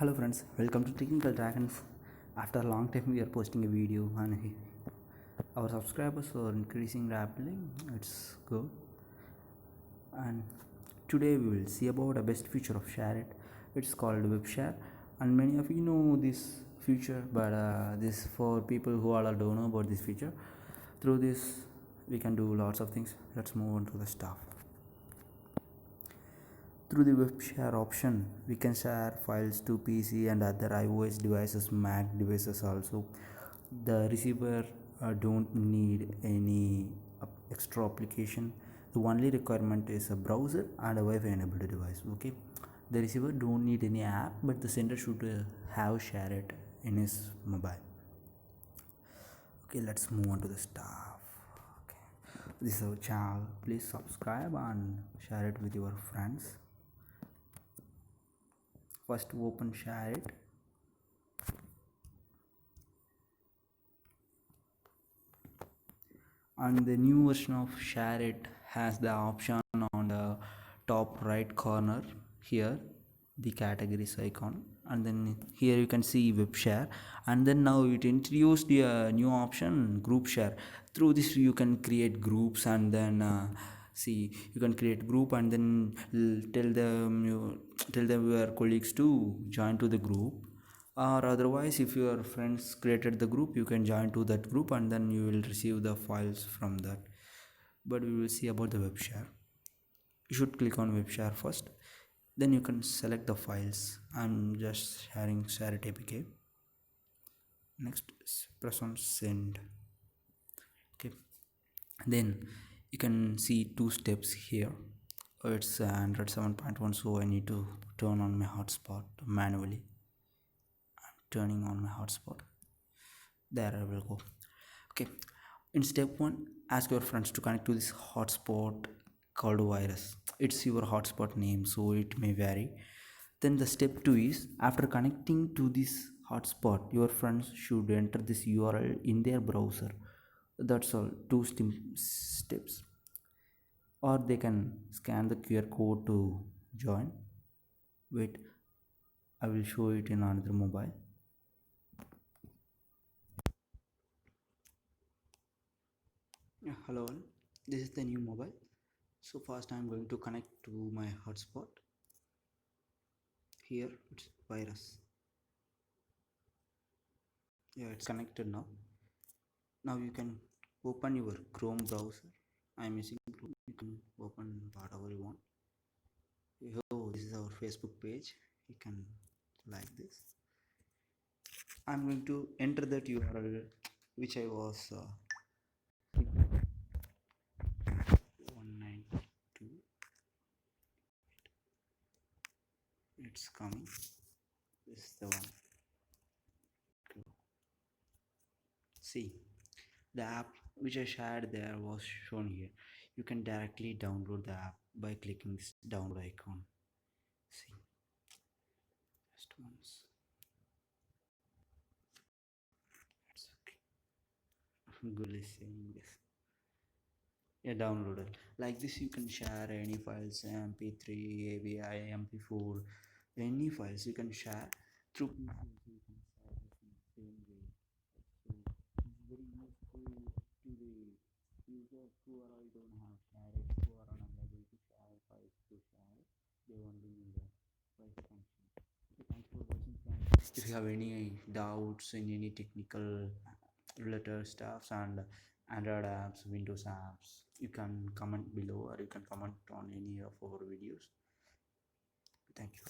Hello friends, welcome to Technical Dragons. After a long time we are posting a video and our subscribers are increasing rapidly. It's good. And today we will see about the best feature of ShareIt. It's called web share, and many of you know this feature, but this for people who all don't know about this feature. Through this we can do lots of things. Let's move on to the stuff. Through the web share option, we can share files to PC and other iOS devices, Mac devices also. The receiver don't need any extra application. The only requirement is a browser and a Wi-Fi enabled device. Okay, the receiver don't need any app, but the sender should have ShareIt in his mobile. Okay, let's move on to the stuff. Okay, this is our channel. Please subscribe and share it with your friends. First open ShareIt. And the new version of ShareIt has the option on the top right corner here, the categories icon, and then here you can see web share, and then now it introduced the new option group share. Through this you can create groups, and then see, you can create group and then tell them your colleagues to join to the group, or otherwise if your friends created the group you can join to that group and then you will receive the files from that. But we will see about the web share. You should click on web share first, then you can select the files. I'm just sharing ShareIt APK. Next press on send. Okay, then you can see two steps here. It's Android 7.1, so I need to turn on my hotspot manually. I'm turning on my hotspot. There I will go. Okay, in step 1, ask your friends to connect to this hotspot called virus. It's your hotspot name, so it may vary. Then the step 2 is, after connecting to this hotspot, your friends should enter this URL in their browser. That's all. 2 steps. Or they can scan the QR code to join. Wait, I will show it in another mobile. Hello all, this is the new mobile. So first I'm going to connect to my hotspot. Here it's virus. Yeah, it's connected now. Now you can open your Chrome browser. I'm using Chrome. You can open whatever you want. Oh, this is our Facebook page. You can like this. I'm going to enter that URL which I was 192. It's coming. This is the one. See, the app which I shared there was shown here. You can directly download the app by clicking this download icon. See, just once. That's okay. Google is saying this. Yeah, downloaded. Like this, you can share any files, MP3, AVI, MP4, any files you can share through PC. You can share it in the same way. So it's very useful to the users who are don't have ShareIt, who are unable to share files to share. They only need a file function. Okay, thanks for watching, friends. If you have any doubts in any technical related stuffs and Android apps, Windows apps, you can comment below, or you can comment on any of our videos. Thank you.